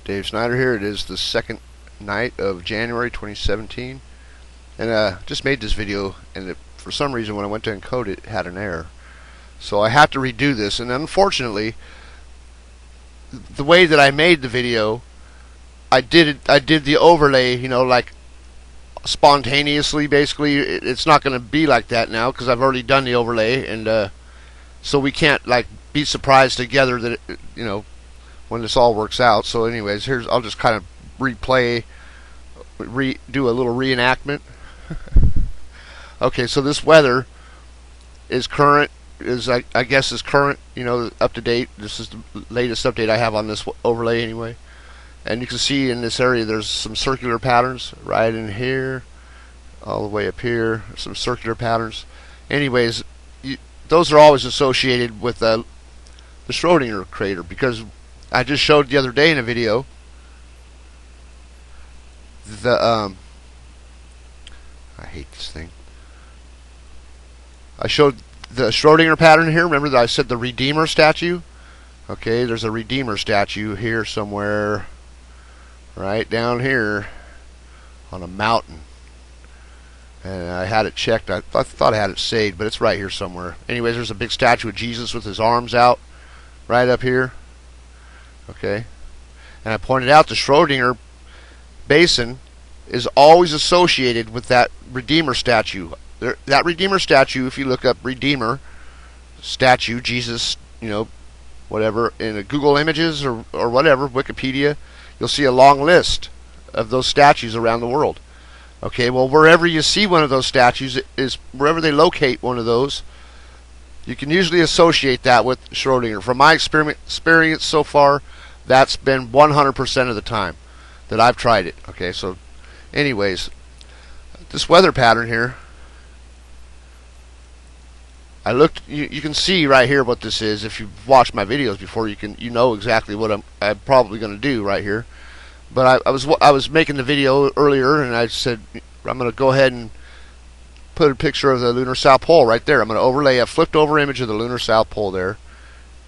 Dave Snyder here. It is the second night of January 2017, and just made this video, and for some reason when I went to encode it, it had an error. So I had to redo this, and unfortunately, the way that I made the video, I did the overlay, like spontaneously. Basically, it's not going to be like that now because I've already done the overlay, and so we can't like be surprised together that when this all works out. So anyways, I'll just kind of do a little reenactment. Okay, so this weather is current, I guess is current, up to date. This is the latest update I have on this overlay anyway. And you can see in this area there's some circular patterns right in here, all the way up here, some circular patterns. Anyways, those are always associated with the Schrodinger crater, because I just showed the other day in a video I hate this thing. I showed the Schrodinger pattern here. Remember that I said the Redeemer statue? Okay, there's a Redeemer statue here somewhere, right down here on a mountain. And I had it checked. I thought I had it saved, but it's right here somewhere. Anyways, there's a big statue of Jesus with his arms out right up here. Okay, and I pointed out the Schrodinger basin is always associated with that Redeemer statue. That Redeemer statue, if you look up Redeemer statue, Jesus, whatever, in Google Images or whatever, Wikipedia, you'll see a long list of those statues around the world. Okay, well, wherever you see one of those statues, is wherever they locate one of those, you can usually associate that with Schrodinger. From my experience so far, that's been 100% of the time that I've tried it. Okay, so anyways, this weather pattern here, I looked. You can see right here what this is. If you've watched my videos before, you know exactly what I'm probably going to do right here. But I was making the video earlier, and I said I'm going to go ahead and put a picture of the lunar south pole right there. I'm going to overlay a flipped over image of the lunar south pole there,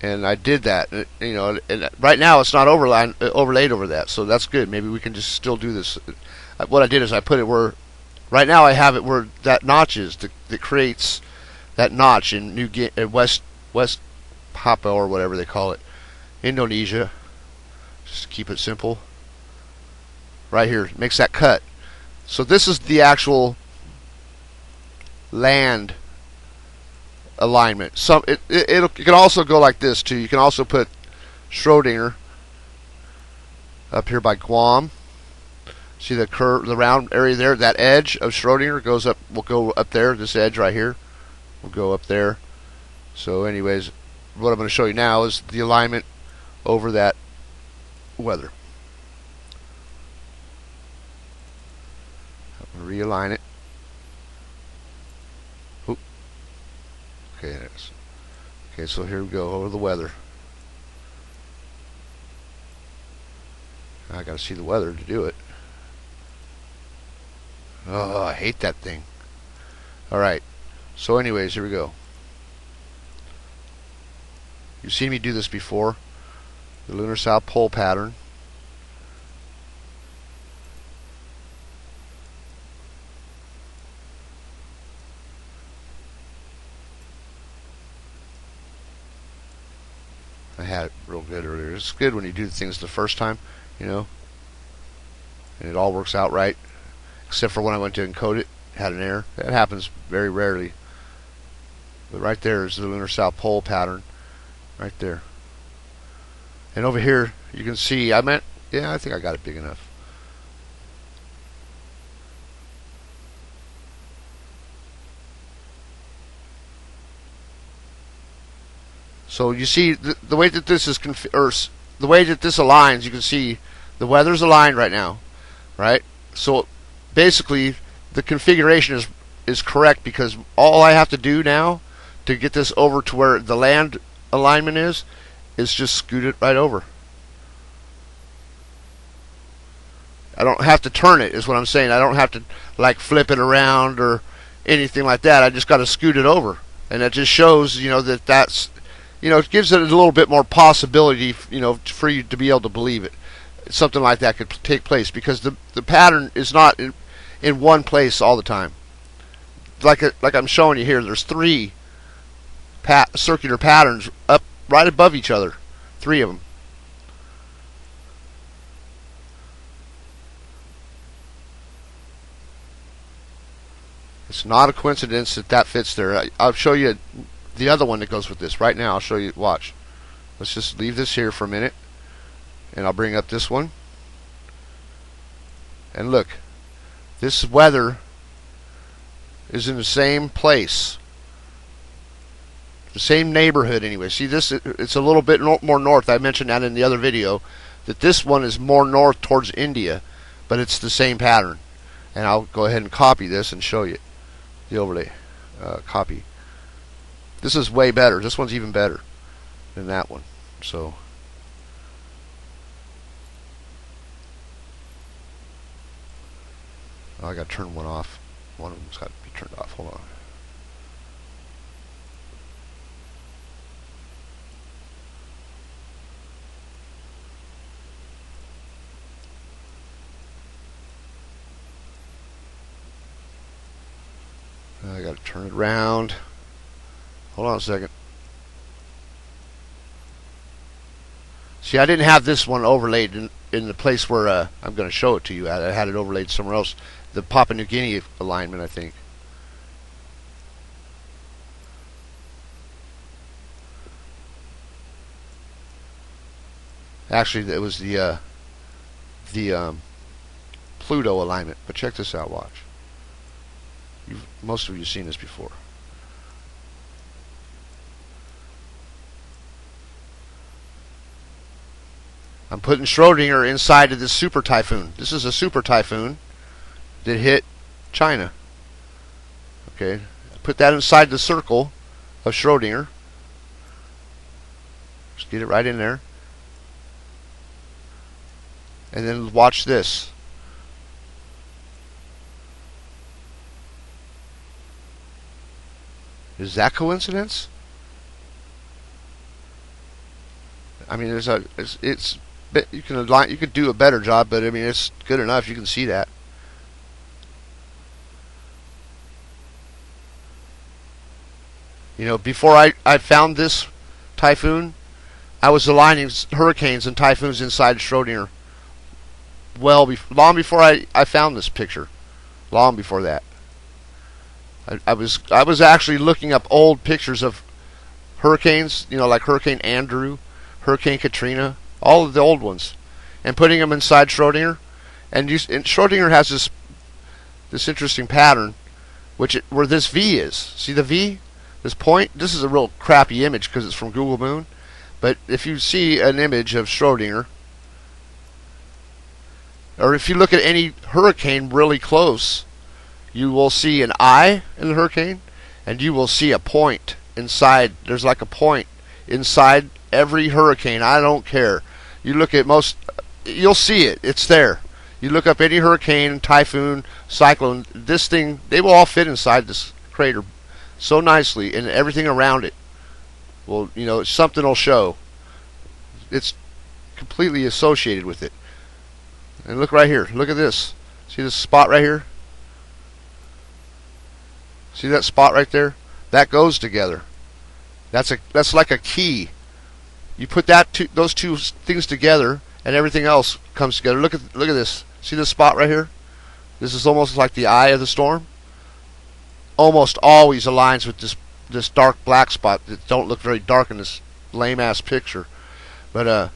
and I did that. And right now it's not overlaid over that, so that's good. Maybe we can just still do this. What I did is I put it where, right now I have it where that notch is that creates that notch in West Papua, or whatever they call it, Indonesia. Just to keep it simple. Right here, it makes that cut. So this is the actual land alignment. It can also go like this too. You can also put Schrodinger up here by Guam. See the curve, the round area there. That edge of Schrodinger goes up. Will go up there. This edge right here will go up there. So, anyways, what I'm going to show you now is the alignment over that weather. I'm going to realign it. Oop. Okay, there's. Okay, so here we go over the weather. I got to see the weather to do it. Oh, I hate that thing. Alright, so anyways, here we go. You've seen me do this before. The lunar south pole pattern. I had it real good earlier. It's good when you do things the first time, and it all works out right. Except for when I went to encode it, had an error. That happens very rarely. But right there is the lunar south pole pattern. Right there. And over here, you can see, I think I got it big enough. So you see the way that this is the way that this aligns, you can see the weather's aligned right now, right? So basically the configuration is correct, because all I have to do now to get this over to where the land alignment is just scoot it right over. I don't have to turn it, is what I'm saying. I don't have to like flip it around or anything like that. I just got to scoot it over, and it just shows that's it gives it a little bit more possibility for you to be able to believe it. something like that could take place, because the pattern is not in one place all the time. Like I'm showing you here, there's three circular patterns up right above each other, three of them. It's not a coincidence that that fits there. I'll show you the other one that goes with this right now. I'll show you. Watch. Let's just leave this here for a minute, and I'll bring up this one. And look, this weather is in the same place, the same neighborhood anyway. See, this, it's a little bit more north. I mentioned that in the other video, that this one is more north towards India, but it's the same pattern. And I'll go ahead and copy this and show you the overlay. Copy. This is way better. This one's even better than that one. So I got to turn one off. One of them's got to be turned off. Hold on. I got to turn it around. Hold on a second. See, I didn't have this one overlaid in the place where I'm going to show it to you. I had it overlaid somewhere else. The Papua New Guinea alignment, I think. Actually, it was the Pluto alignment. But check this out. Watch. Most of you have seen this before. I'm putting Schrodinger inside of this super typhoon. This is a super typhoon that hit China. Okay, I put that inside the circle of Schrodinger. Just get it right in there. And then watch this. Is that coincidence? I mean, it's you could do a better job, but I mean, it's good enough. You can see that. You know, before I found this typhoon, I was aligning hurricanes and typhoons inside Schrodinger. Long before I found this picture, long before that. I was actually looking up old pictures of hurricanes, you know, like Hurricane Andrew, Hurricane Katrina, all of the old ones, and putting them inside Schrodinger. And Schrodinger has this interesting pattern, where this V is. See the V? This point? This is a real crappy image because it's from Google Moon. But if you see an image of Schrodinger, or if you look at any hurricane really close, you will see an eye in the hurricane, and you will see a point inside. There's like a point inside every hurricane. I don't care. You look at you'll see it. It's there. You look up any hurricane, typhoon, cyclone, this thing, they will all fit inside this crater so nicely, and everything around it will, you know, something will show. It's completely associated with it. And look right here. Look at this. See this spot right here? See that spot right there? That goes together. That's like a key. You put those two things together, and everything else comes together. Look at this. See this spot right here? This is almost like the eye of the storm. Almost always aligns with this dark black spot that don't look very dark in this lame ass picture. But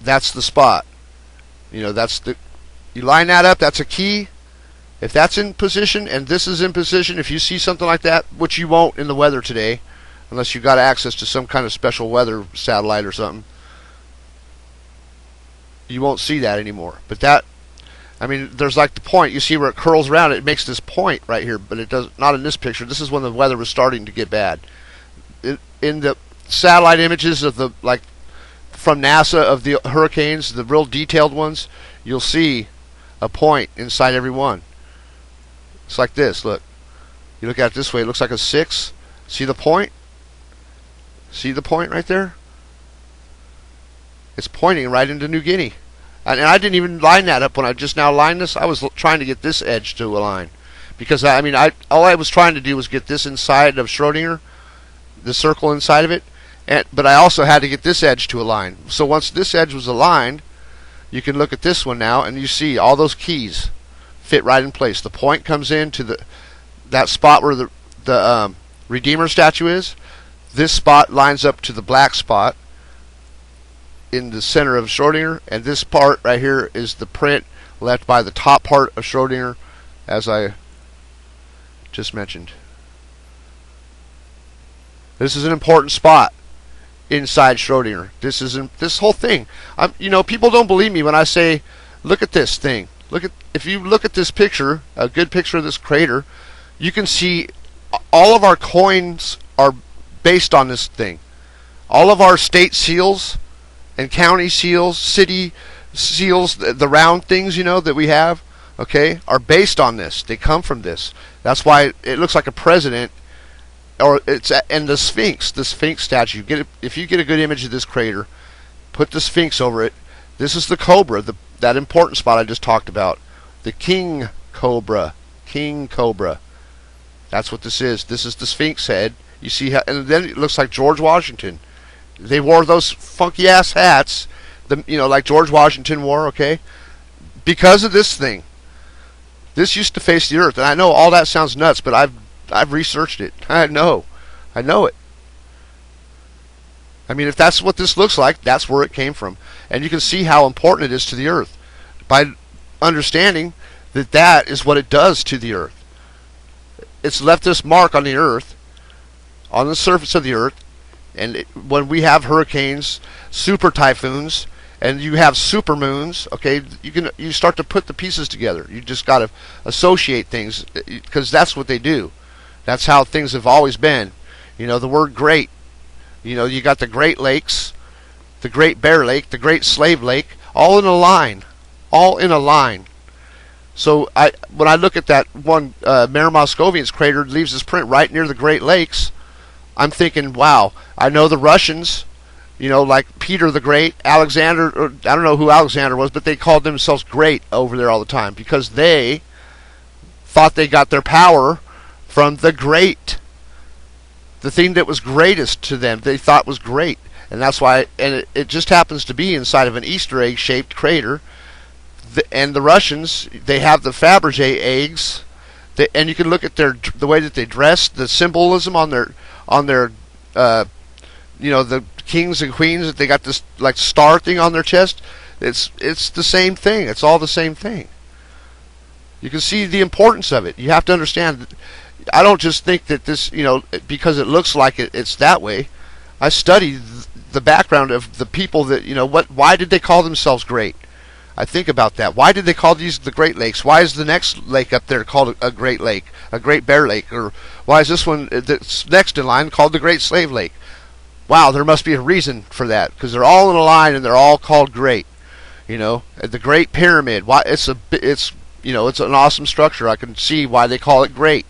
that's the spot. You know, you line that up. That's a key. If that's in position and this is in position, if you see something like that, which you won't in the weather today, unless you got access to some kind of special weather satellite or something, you won't see that anymore. But that, I mean, there's like the point. You see where it curls around. It makes this point right here, but it does not in this picture. This is when the weather was starting to get bad. In the satellite images of from NASA of the hurricanes, the real detailed ones, you'll see a point inside every one. It's like this. Look. You look at it this way. It looks like a 6. See the point? See the point right there? It's pointing right into New Guinea. And I didn't even line that up when I just now lined this. I was trying to get this edge to align, because I mean, all I was trying to do was get this inside of Schrodinger, the circle inside of it, but I also had to get this edge to align. So once this edge was aligned, you can look at this one now, and you see all those keys fit right in place. The point comes into that spot where the Redeemer statue is. This spot lines up to the black spot in the center of Schrodinger, and this part right here is the print left by the top part of Schrodinger, as I just mentioned. This is an important spot inside Schrodinger. This whole thing. People don't believe me when I say, look at this thing. If you look at this picture, a good picture of this crater, you can see all of our coins are based on this thing. All of our state seals and county seals, city seals, the round things, that we have, okay, are based on this. They come from this. That's why it looks like a president, and the Sphinx statue. If you get a good image of this crater, put the Sphinx over it. This is the cobra, that important spot I just talked about. The king cobra. King cobra. That's what this is. This is the Sphinx head. You see how, and then it looks like George Washington. They wore those funky ass hats, like George Washington wore, okay? Because of this thing. This used to face the earth, and I know all that sounds nuts, but I've researched it. I know it. I mean, if that's what this looks like, that's where it came from. And you can see how important it is to the earth by understanding that is what it does to the earth. It's left this mark on the earth, on the surface of the earth, and when we have hurricanes, super typhoons, and you have super moons, okay, you start to put the pieces together. You just got to associate things, because that's what they do. That's how things have always been. The word great. You got the Great Lakes, the Great Bear Lake, the Great Slave Lake, all in a line. All in a line. So when I look at that one, Mare Moscovians crater leaves this print right near the Great Lakes, I'm thinking, wow, I know the Russians, like Peter the Great, Alexander, or I don't know who Alexander was, but they called themselves great over there all the time because they thought they got their power from the great. The thing that was greatest to them, they thought was great. And that's why, and it just happens to be inside of an Easter egg shaped crater. And the Russians, they have the Fabergé eggs, and you can look at the way that they dress, the symbolism on their the kings and queens, that they got this like star thing on their chest. It's the same thing. It's all the same thing. You can see the importance of it. You have to understand. I don't just think that this, because it looks like it's that way. I study the background of the people that, why did they call themselves great? I think about that. Why did they call these the Great Lakes? Why is the next lake up there called a Great Lake, a Great Bear Lake? Or why is this one that's next in line called the Great Slave Lake? Wow, there must be a reason for that, because they're all in a line and they're all called great. The Great Pyramid. Why it's an awesome structure. I can see why they call it great,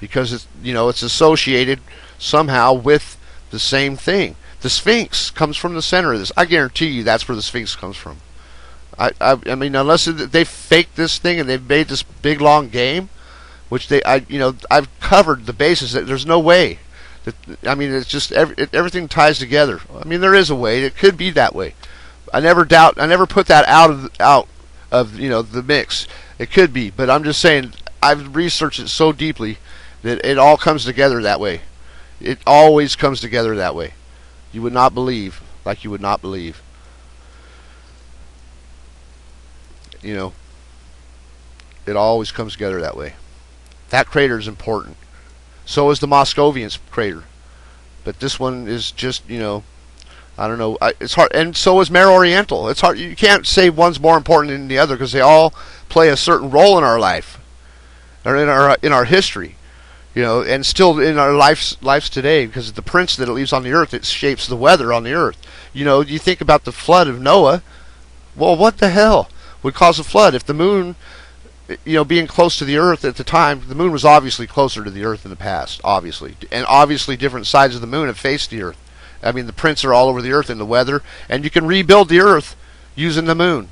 because it's associated somehow with the same thing. The Sphinx comes from the center of this. I guarantee you that's where the Sphinx comes from. I mean, unless they faked this thing and they've made this big long game, which I've covered the bases. That there's no way. It's just everything ties together. I mean, there is a way. It could be that way. I never put that out of the mix. It could be, but I'm just saying I've researched it so deeply that it all comes together that way. It always comes together that way. You would not believe, like you would not believe. It always comes together that way. That crater is important. So is the Moscovians crater. But this one is just, I don't know. It's hard, and so is Mare Oriental. It's hard. You can't say one's more important than the other, because they all play a certain role in our life, or in our history, and still in our lives today. Because the prints that it leaves on the earth, it shapes the weather on the earth. You think about the flood of Noah. Well, what the hell would cause a flood? If the moon, being close to the earth at the time, the moon was obviously closer to the earth in the past, obviously, and obviously different sides of the moon have faced the earth. I mean, the prints are all over the earth in the weather, and you can rebuild the earth using the moon.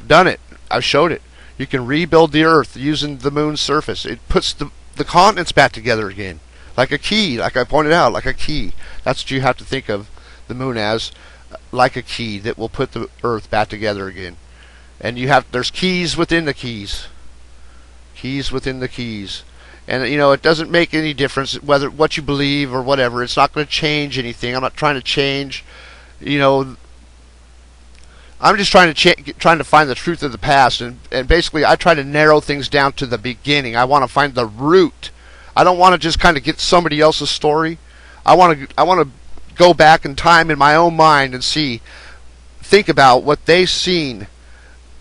done it. I've showed it. You can rebuild the Earth using the moon's surface. It puts the continents back together again, like a key. Like I pointed out, like a key. That's what you have to think of the moon as, like a key that will put the Earth back together again. And there's keys within the keys. Keys within the keys. And you know, it doesn't make any difference whether what you believe or whatever. It's not going to change anything. I'm not trying to change, you know. I'm just trying to find the truth of the past, and basically I try to narrow things down to the beginning. I want to find the root. I don't want to just kind of get somebody else's story. I want to go back in time in my own mind and think about what they've seen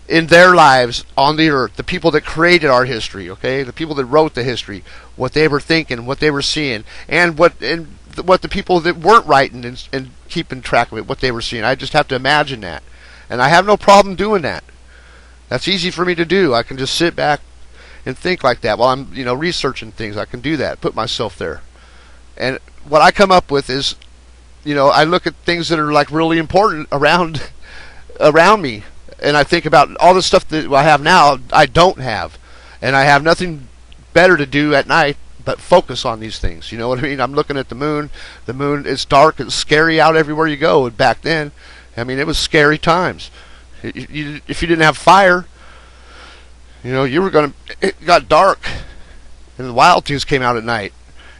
in their lives on the earth, the people that created our history, okay, the people that wrote the history, what they were thinking, what they were seeing, and what the people that weren't writing and keeping track of it, what they were seeing. I just have to imagine that. And I have no problem doing that. That's easy for me to do. I can just sit back and think like that while I'm, you know, researching things. I can do that, put myself there. And what I come up with is, you know, I look at things that are like really important around me, and I think about all the stuff that I have now I don't have, and I have nothing better to do at night but focus on these things. You know what I mean? I'm looking at the moon. The moon is dark. It's scary out everywhere you go. Back then, I mean, it was scary times. If you didn't have fire, you know, it got dark, and the wild things came out at night,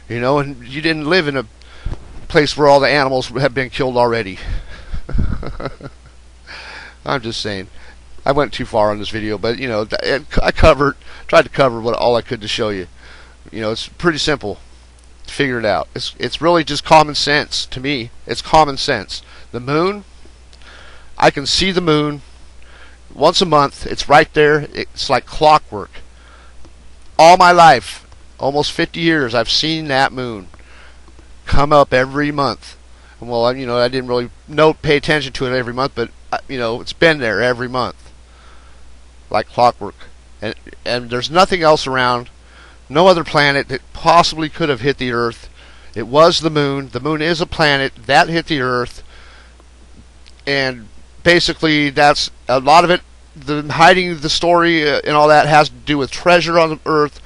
you know, and you didn't live in a place where all the animals have been killed already. I'm just saying. I went too far on this video, but, you know, I tried to cover all I could to show you. You know, it's pretty simple to figure it out. It's really just common sense to me. It's common sense. The moon, I can see the moon once a month. It's right there. It's like clockwork. All my life, almost 50 years, I've seen that moon come up every month. Well, you know, I didn't really pay attention to it every month, but you know, it's been there every month, like clockwork. And there's nothing else around, no other planet that possibly could have hit the Earth. It was the moon. The moon is a planet that hit the Earth, and basically that's a lot of it. The hiding the story and all that has to do with treasure on the Earth.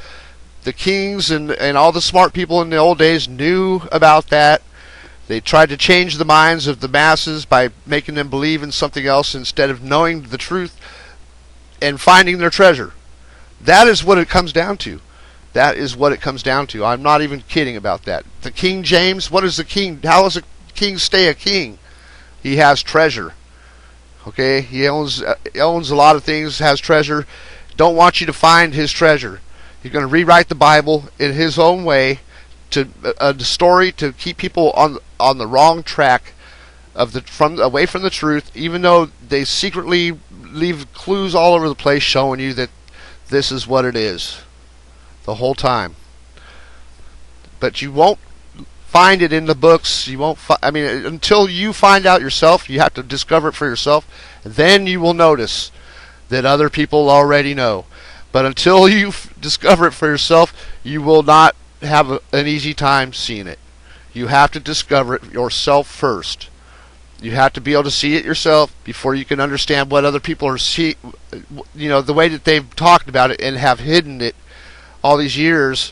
The kings and all the smart people in the old days knew about that. They tried to change the minds of the masses by making them believe in something else instead of knowing the truth and finding their treasure. That is what it comes down to. That is what it comes down to. I'm not even kidding about that. The King James, what is the king? How does a king stay a king? He has treasure. Okay, he owns a lot of things, has treasure. Don't want you to find his treasure. He's going to rewrite the Bible in his own way, to a story to keep people on the wrong track away from the truth, even though they secretly leave clues all over the place showing you that this is what it is the whole time. But you won't find it in the books. You won't I mean, until you find out yourself, you have to discover it for yourself. Then you will notice that other people already know. But until you discover it for yourself, you will not have an easy time seeing it. You have to discover it yourself first. You have to be able to see it yourself before you can understand what other people are you know, the way that they've talked about it and have hidden it all these years.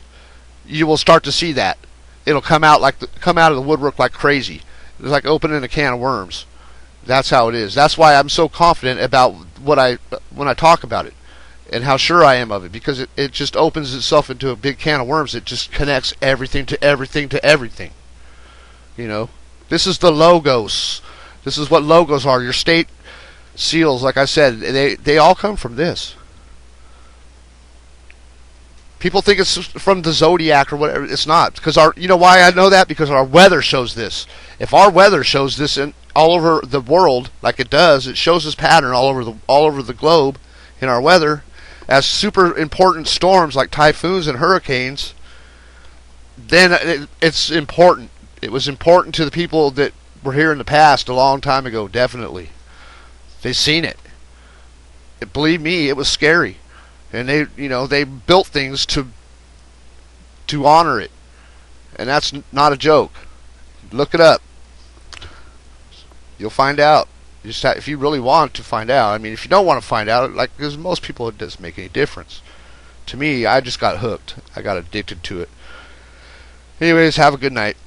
You will start to see that. It'll come out of the woodwork like crazy. It's like opening a can of worms. That's how it is. That's why I'm so confident about when I talk about it, and how sure I am of it, because it just opens itself into a big can of worms. It just connects everything to everything to everything. You know, this is the logos. This is what logos are. Your state seals, like I said, they all come from this. People think it's from the zodiac or whatever. It's not, because you know why I know that? Because our weather shows this. If our weather shows this all over the world, like it does, it shows this pattern all over the globe in our weather, as super important storms like typhoons and hurricanes, then it's important. It was important to the people that were here in the past a long time ago, definitely. They've seen it. Believe me, it was scary. And they built things to honor it. And that's not a joke. Look it up. You'll find out. if you really want to find out. I mean, if you don't want to find out, like, because most people, it doesn't make any difference. To me, I just got hooked. I got addicted to it. Anyways, have a good night.